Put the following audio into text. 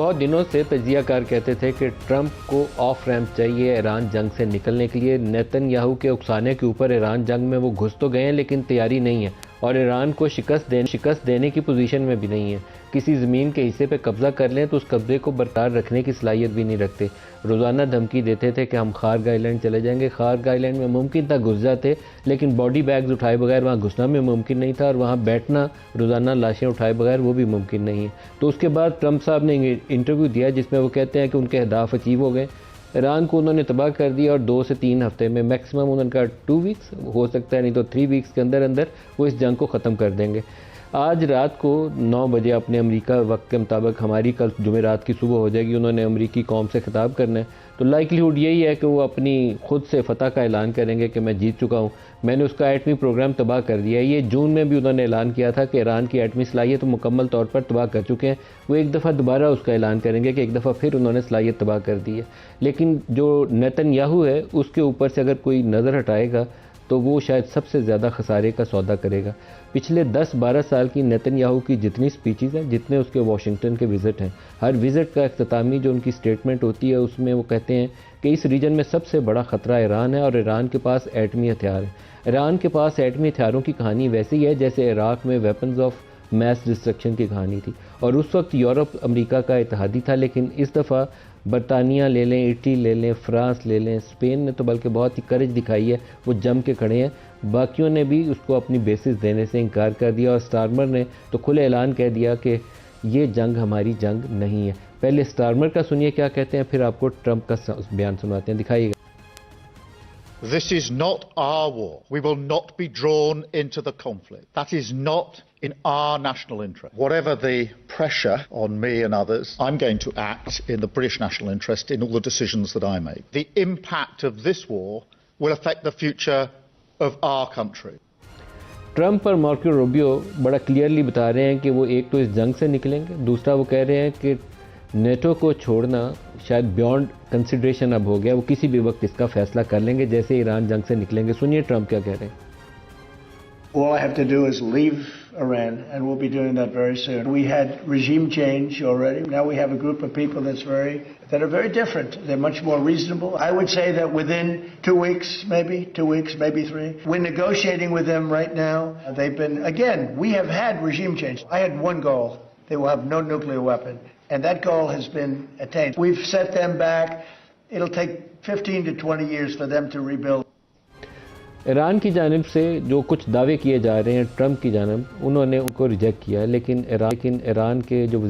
بہت دنوں سے تجزیہ کار کہتے تھے کہ ٹرمپ کو آف ریمپ چاہیے ایران جنگ سے نکلنے کے لیے. نیتن یاہو کے اکسانے کے اوپر ایران جنگ میں وہ گھس تو گئے ہیں لیکن تیاری نہیں ہے اور ایران کو شکست دینے کی پوزیشن میں بھی نہیں ہے. کسی زمین کے حصے پہ قبضہ کر لیں تو اس قبضے کو برقرار رکھنے کی صلاحیت بھی نہیں رکھتے. روزانہ دھمکی دیتے تھے کہ ہم خارگ آئی لینڈ چلے جائیں گے. خارگ آئی لینڈ میں ممکن تھا گھس جاتے لیکن باڈی بیگز اٹھائے بغیر وہاں گھسنا بھی ممکن نہیں تھا اور وہاں بیٹھنا روزانہ لاشیں اٹھائے بغیر وہ بھی ممکن نہیں ہے. تو اس کے بعد ٹرمپ صاحب نے انٹرویو دیا جس میں وہ کہتے ہیں کہ ان کے اہداف اچیو ہو گئے. ایران کو انہوں نے تباہ کر دیا اور 2 سے 3 ہفتے میں میکسیمم انہوں نے کہا 2 ویکس ہو سکتا ہے نہیں تو 3 ویکس کے اندر وہ اس جنگ کو ختم کر دیں گے. آج رات کو 9 بجے اپنے امریکہ وقت کے مطابق ہماری کل جمعرات کی صبح ہو جائے گی انہوں نے امریکی قوم سے خطاب کرنا ہے. تو لائکلیہوڈ یہی ہے کہ وہ اپنی خود سے فتح کا اعلان کریں گے کہ میں جیت چکا ہوں, میں نے اس کا ایٹمی پروگرام تباہ کر دیا ہے. یہ جون میں بھی انہوں نے اعلان کیا تھا کہ ایران کی ایٹمی صلاحیت مکمل طور پر تباہ کر چکے ہیں. وہ ایک دفعہ دوبارہ اس کا اعلان کریں گے کہ ایک دفعہ پھر انہوں نے صلاحیت تباہ کر دی ہے. لیکن جو نیتن یاہو ہے اس کے اوپر سے اگر کوئی نظر ہٹائے گا تو وہ شاید سب سے زیادہ خسارے کا سودا کرے گا. پچھلے 10-12 سال کی نیتن یاہو کی جتنی سپیچز ہیں, جتنے اس کے واشنگٹن کے وزٹ ہیں, ہر وزٹ کا اختتامی جو ان کی سٹیٹمنٹ ہوتی ہے اس میں وہ کہتے ہیں کہ اس ریجن میں سب سے بڑا خطرہ ایران ہے اور ایران کے پاس ایٹمی ہتھیار ہے. ایران کے پاس ایٹمی ہتھیاروں کی کہانی ویسی ہے جیسے عراق میں ویپنز آف میس ڈسٹرکشن کی کہانی تھی اور اس وقت یورپ امریکہ کا اتحادی تھا. لیکن اس دفعہ برطانیہ لے لیں, اٹلی لے لیں, فرانس لے لیں, اسپین نے تو بلکہ بہت ہی کرج دکھائی ہے, وہ جم کے کھڑے ہیں. باقیوں نے بھی اس کو اپنی بیسز دینے سے انکار کر دیا اور سٹارمر نے تو کھلے اعلان کہہ دیا کہ یہ جنگ ہماری جنگ نہیں ہے. پہلے سٹارمر کا سنیے کیا کہتے ہیں, پھر آپ کو ٹرمپ کا بیان سناتے ہیں. دکھائیے گا. This is not our war. We will not be drawn into the conflict. That is not in our national interest. Whatever the pressure on me and others, I'm going to act in the British national interest in all the decisions that I make. The impact of this war will affect the future of our country. Trump اور Marco Rubio بڑا clearly بتا رہے ہیں کہ وہ ایک تو اس جنگ سے نکلیں گے, دوسرا وہ کہہ رہے ہیں کہ نیٹو کو چھوڑنا شاید بیونڈ کنسیڈریشن اب ہو گیا, وہ کسی بھی وقت اس کا فیصلہ کر لیں گے جیسے ایران جنگ سے نکلیں گے. سنیے ٹرمپ کیا کہہ رہے ہیں. All I have to do is leave Iran, and we'll be doing that very soon. We had regime change already. Now we have a group of people that are very different. They're much more reasonable. I would say that within 2 weeks, maybe 3. We're negotiating with them right now. They've been, again, we have had regime change. I had one goal. They will have no nuclear weapon. And that goal has been attained. We've set them back. It'll take 15 to 20 years for them to rebuild. Iran کی جانب سے جو کچھ دعوے کیے جا رہے ہیں ٹرمپ کی جانب, انہوں نے ان کو ریجیکٹ کیا, لیکن ایران کے جو وزیر